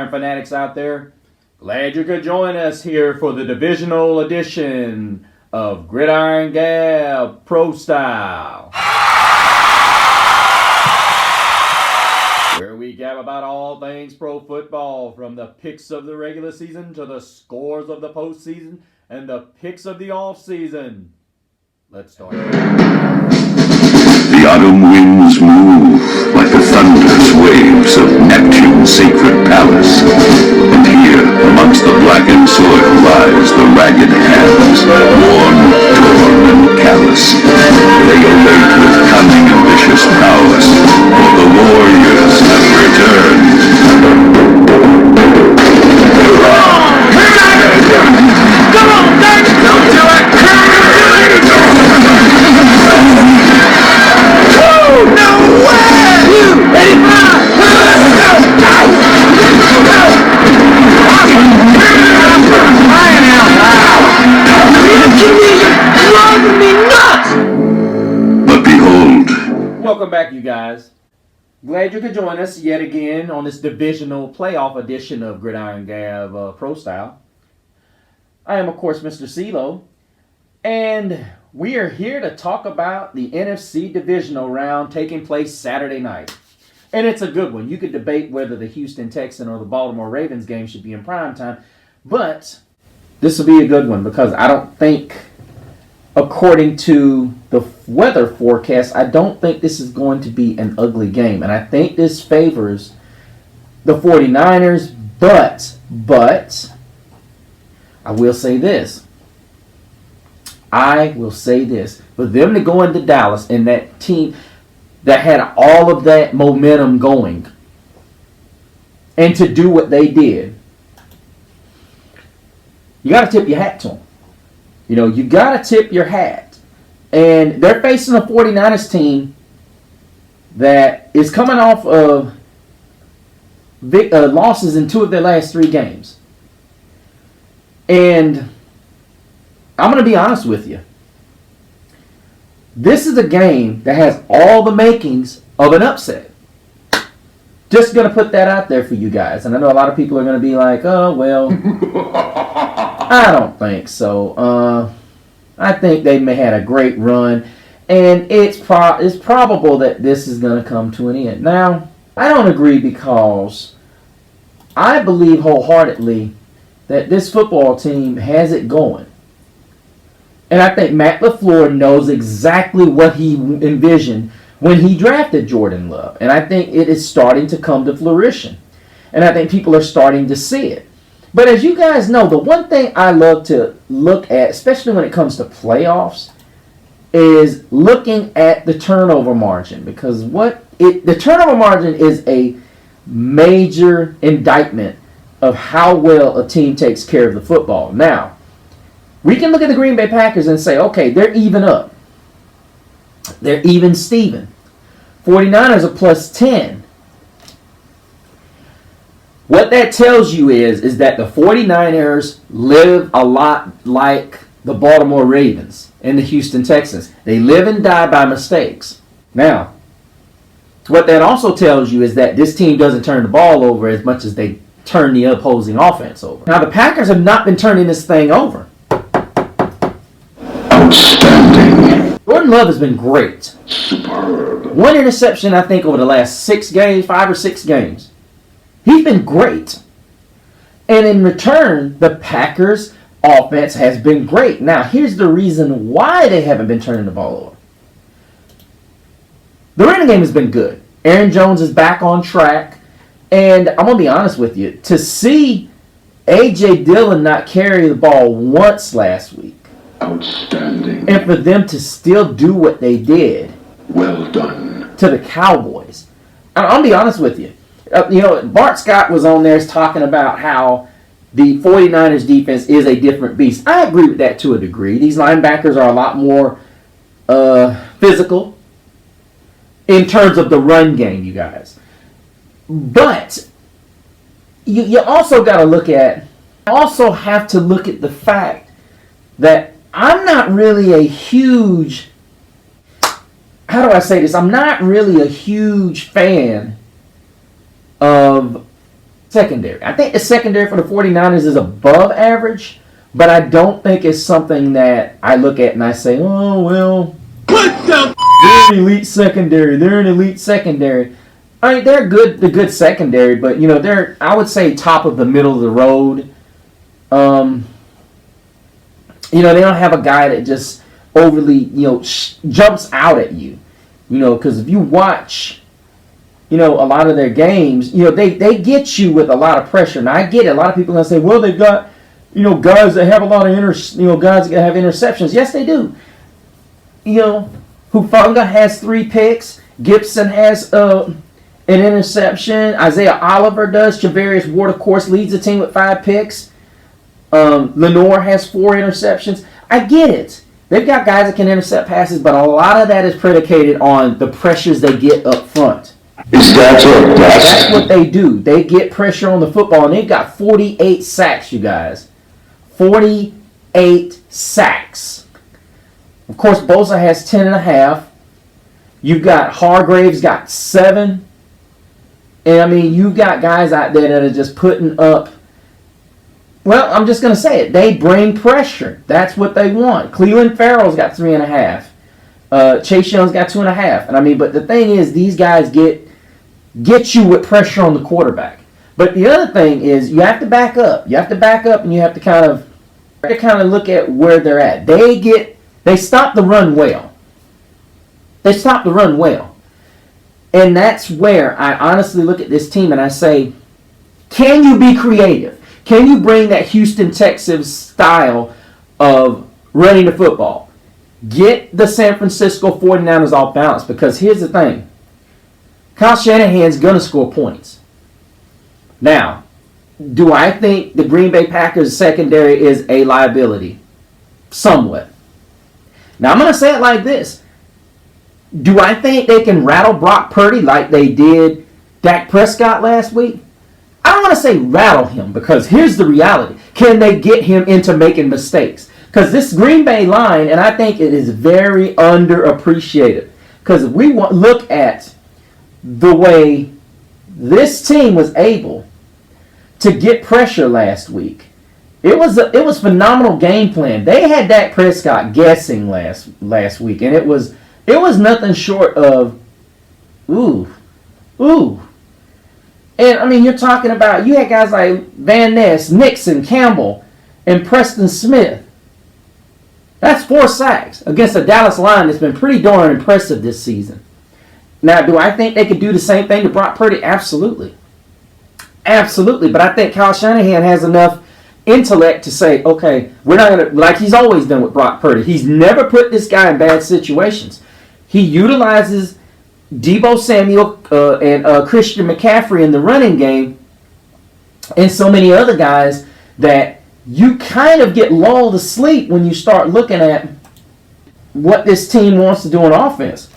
Gridiron fanatics out there. Glad you could join us here for the divisional edition of Gridiron Gab Pro Style, where we gab about all things pro football, from the picks of the regular season to the scores of the postseason and the picks of the off season. Let's start. The autumn winds move like the thunderous waves of Neptune's sacred palace. And here, amongst the blackened soil, lies the ragged hands, worn, torn, and callous. They await with cunning and vicious prowess, for the warriors have returned. Come on, Dave! Don't do it! No way! Ready, fire! Crying out loud! You're driving me nuts! But behold. Welcome back, you guys. Glad you could join us yet again on this divisional playoff edition of Gridiron Gab Pro Style. I am, of course, Mr. CeeLo, and we are here to talk about the NFC divisional round taking place Saturday night. And it's a good one. You could debate whether the Houston Texans or the Baltimore Ravens game should be in prime time, but this will be a good one because I don't think, according to the weather forecast, I don't think this is going to be an ugly game. And I think this favors the 49ers, but I will say this. For them to go into Dallas and that team that had all of that momentum going and to do what they did, you got to tip your hat to them. You know, you got to tip your hat. And they're facing a 49ers team that is coming off of losses in 2 of their last 3 games. And I'm going to be honest with you. This is a game that has all the makings of an upset. Just going to put that out there for you guys. And I know a lot of people are going to be like, oh, well, I don't think so. I think they may had a great run. And it's probable that this is going to come to an end. Now, I don't agree because I believe wholeheartedly that this football team has it going. And I think Matt LaFleur knows exactly what he envisioned when he drafted Jordan Love. And I think it is starting to come to fruition. And I think people are starting to see it. But as you guys know, the one thing I love to look at, especially when it comes to playoffs, is looking at the turnover margin. Because the turnover margin is a major indictment of how well a team takes care of the football. Now, we can look at the Green Bay Packers and say, okay, they're even up. They're even Steven. 49ers are plus 10. What that tells you is that the 49ers live a lot like the Baltimore Ravens and the Houston Texans. They live and die by mistakes. Now, what that also tells you is that this team doesn't turn the ball over as much as they turn the opposing offense over. Now, the Packers have not been turning this thing over. Outstanding. Jordan Love has been great. Superb. 1 interception, I think, over the last 6 games, 5 or 6 games. He's been great. And in return, the Packers' offense has been great. Now, here's the reason why they haven't been turning the ball over. The running game has been good. Aaron Jones is back on track. And I'm going to be honest with you. To see A.J. Dillon not carry the ball once last week. Outstanding. And for them to still do what they did. Well done. To the Cowboys. I'm going to be honest with you. Bart Scott was on there talking about how the 49ers defense is a different beast. I agree with that to a degree. These linebackers are a lot more physical in terms of the run game, you guys. But you also got to look at, the fact that I'm not really a huge, how do I say this? I'm not really a huge fan of Secondary. I think the secondary for the 49ers is above average, but I don't think it's something that I look at and I say, oh, well, they're an elite secondary. They're an elite secondary. I mean, they're good, the good secondary, but, they're, I would say, top of the middle of the road. They don't have a guy that just overly, jumps out at you. Because if you watch, a lot of their games, they get you with a lot of pressure. Now, I get it. A lot of people are going to say, well, they've got, guys that have a lot of guys that have interceptions. Yes, they do. Hufanga has 3 picks. Gibson has an interception. Isaiah Oliver does. Javarius Ward, of course, leads the team with 5 picks. Lenore has 4 interceptions. I get it. They've got guys that can intercept passes, but a lot of that is predicated on the pressures they get up front. Is that your best? That's what they do. They get pressure on the football, and they've got 48 sacks, you guys. 48 sacks. Of course, Bosa has 10.5. You've got Hargraves got 7. And, I mean, you've got guys out there that are just putting up. Well, I'm just going to say it. They bring pressure. That's what they want. Cleveland Farrell's got 3.5. Chase Young's got 2.5. And I mean, but the thing is, these guys get you with pressure on the quarterback. But the other thing is, you have to back up. You have to back up, and you have to kind of look at where they're at. They stop the run well. They stop the run well. And that's where I honestly look at this team and I say, can you be creative? Can you bring that Houston Texans style of running the football? Get the San Francisco 49ers off balance, because here's the thing. Kyle Shanahan's going to score points. Now, do I think the Green Bay Packers secondary is a liability? Somewhat. Now, I'm going to say it like this. Do I think they can rattle Brock Purdy like they did Dak Prescott last week? I don't want to say rattle him, because here's the reality. Can they get him into making mistakes? Because this Green Bay line, and I think it is very underappreciated. Because if we look at the way this team was able to get pressure last week, it was phenomenal game plan. They had Dak Prescott guessing last week, and it was nothing short of ooh. And I mean, you're talking about, you had guys like Van Ness, Nixon, Campbell, and Preston Smith. That's 4 sacks against a Dallas line that's been pretty darn impressive this season. Now, do I think they could do the same thing to Brock Purdy? Absolutely. Absolutely. But I think Kyle Shanahan has enough intellect to say, okay, we're not going to, like he's always done with Brock Purdy. He's never put this guy in bad situations. He utilizes Deebo Samuel and Christian McCaffrey in the running game, and so many other guys that you kind of get lulled to sleep when you start looking at what this team wants to do on offense.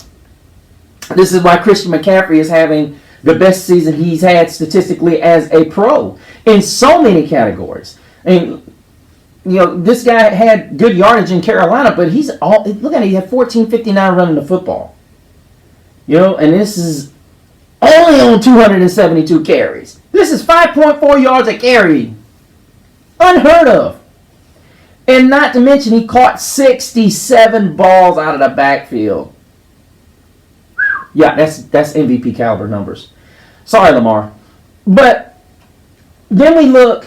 This is why Christian McCaffrey is having the best season he's had statistically as a pro in so many categories. And this guy had good yardage in Carolina, but look at it, he had 14.59 running the football. And this is only on 272 carries. This is 5.4 yards a carry. Unheard of. And not to mention, he caught 67 balls out of the backfield. Yeah, that's MVP caliber numbers. Sorry, Lamar. But then we look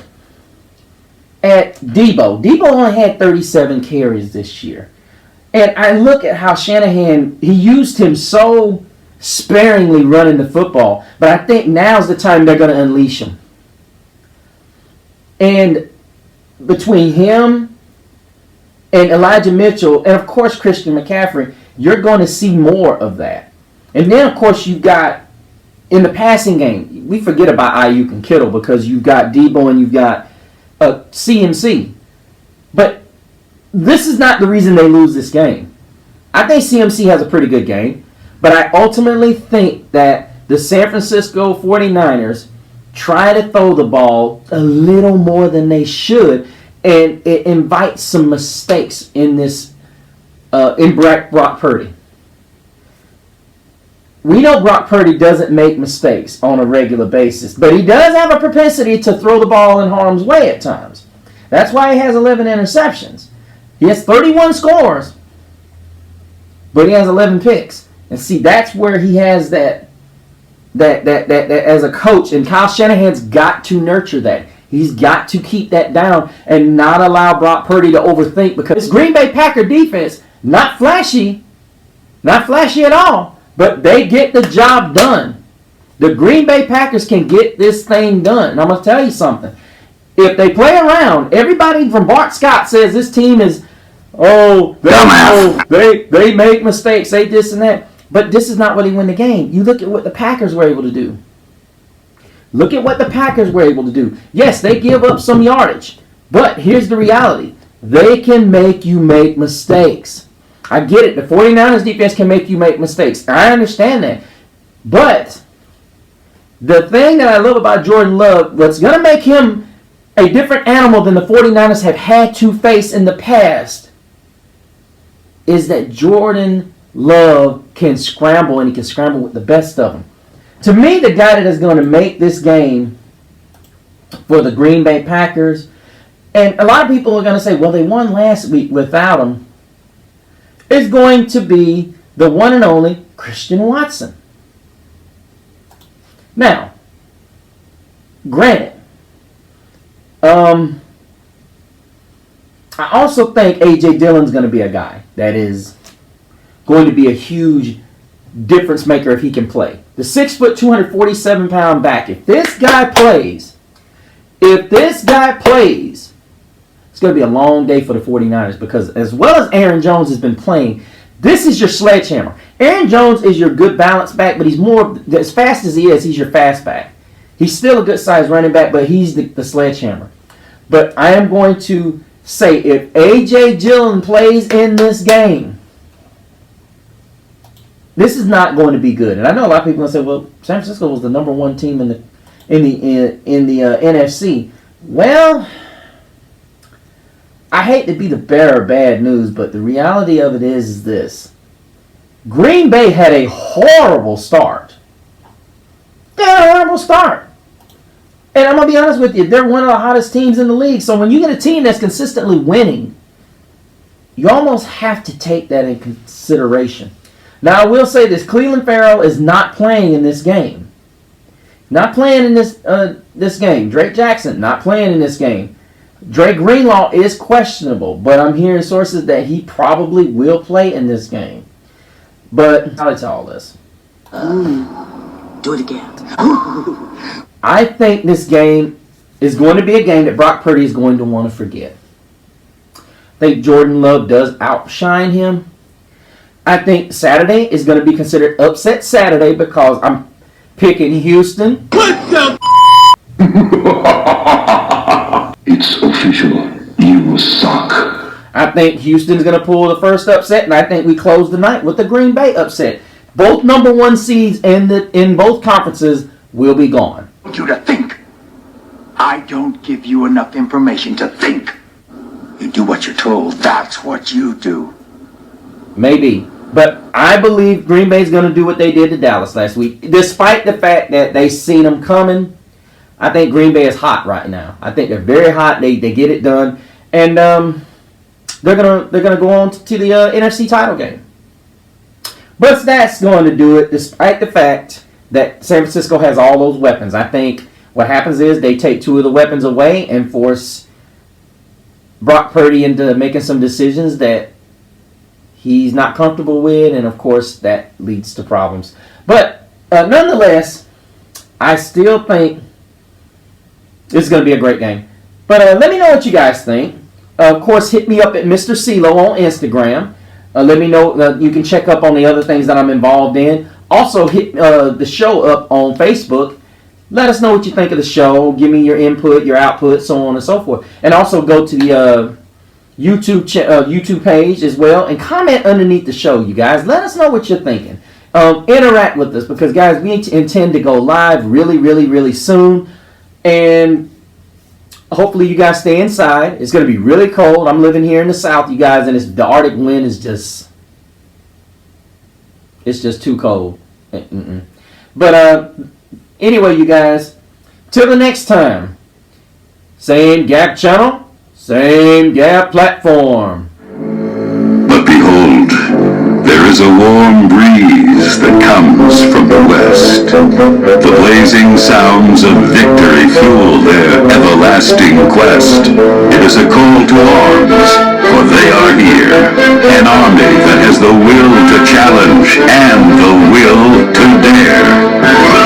at Deebo. Deebo only had 37 carries this year. And I look at how Shanahan, he used him so sparingly running the football. But I think now's the time they're going to unleash him. And between him and Elijah Mitchell, and of course Christian McCaffrey, you're going to see more of that. And then, of course, you've got, in the passing game, we forget about Ayuk and Kittle because you've got Deebo and you've got CMC. But this is not the reason they lose this game. I think CMC has a pretty good game, but I ultimately think that the San Francisco 49ers try to throw the ball a little more than they should, and it invites some mistakes in this in Brock Purdy. we know Brock Purdy doesn't make mistakes on a regular basis, but he does have a propensity to throw the ball in harm's way at times. That's why he has 11 interceptions. He has 31 scores, but he has 11 picks. And see, that's where he has that as a coach, and Kyle Shanahan's got to nurture that. He's got to keep that down and not allow Brock Purdy to overthink, because this Green Bay Packer defense, not flashy at all, but they get the job done. The Green Bay Packers can get this thing done. And I'm going to tell you something. If they play around, everybody from Bart Scott says this team is, they make mistakes, they this and that. But this is not what they win the game. You look at what the Packers were able to do. Look at what the Packers were able to do. Yes, they give up some yardage. But here's the reality. They can make you make mistakes. I get it. The 49ers defense can make you make mistakes. I understand that. But the thing that I love about Jordan Love, what's going to make him a different animal than the 49ers have had to face in the past, is that Jordan Love can scramble, and he can scramble with the best of them. To me, the guy that is going to make this game for the Green Bay Packers, and a lot of people are going to say, well, they won last week without him, is going to be the one and only Christian Watson. Now, granted, I also think A.J. Dillon's going to be a guy that is going to be a huge difference maker if he can play. The 6 foot, 247 pound back. If this guy plays, it's going to be a long day for the 49ers, because as well as Aaron Jones has been playing, this is your sledgehammer. Aaron Jones is your good balance back, but he's more, as fast as he is, he's your fast back. He's still a good sized running back, but he's the sledgehammer. But I am going to say, if A.J. Dillon plays in this game, this is not going to be good. And I know a lot of people are going to say, well, San Francisco was the number one team in the NFC. Well, I hate to be the bearer of bad news, but the reality of it is this. Green Bay had a horrible start. They had a horrible start. And I'm going to be honest with you, they're one of the hottest teams in the league. So when you get a team that's consistently winning, you almost have to take that in consideration. Now, I will say this. Cleveland Farrell is not playing in this game. Not playing in this game. Drake Jackson, not playing in this game. Dre Greenlaw is questionable, but I'm hearing sources that he probably will play in this game. But I'll tell all this. Do it again. I think this game is going to be a game that Brock Purdy is going to want to forget. I think Jordan Love does outshine him. I think Saturday is going to be considered upset Saturday, because I'm picking Houston. It's official. You suck. I think Houston's going to pull the first upset, and I think we close the night with the Green Bay upset. Both number one seeds in both conferences will be gone. I want you to think. I don't give you enough information to think. You do what you're told. That's what you do. Maybe. But I believe Green Bay's going to do what they did to Dallas last week. Despite the fact that they seen them coming, I think Green Bay is hot right now. I think they're very hot. They get it done. And they're gonna go on to the NFC title game. But that's going to do it, despite the fact that San Francisco has all those weapons. I think what happens is they take two of the weapons away and force Brock Purdy into making some decisions that he's not comfortable with, and of course that leads to problems. But nonetheless, I still think this is going to be a great game. But let me know what you guys think. Of course, hit me up at Mr. CeeLo on Instagram. Let me know. You can check up on the other things that I'm involved in. Also, hit the show up on Facebook. Let us know what you think of the show. Give me your input, your output, so on and so forth. And also go to the YouTube page as well, and comment underneath the show, you guys. Let us know what you're thinking. Interact with us, because, guys, we intend to go live really, really, really soon. And hopefully you guys stay inside. It's going to be really cold. I'm living here in the South, you guys, and the Arctic wind is just... it's just too cold. But anyway, you guys, till the next time, same Gap channel, same Gap platform. But behold, there is a warm breeze that comes from the west. The blazing sounds of victory fuel their everlasting quest. It is a call to arms, for they are here. An army that has the will to challenge and the will to dare.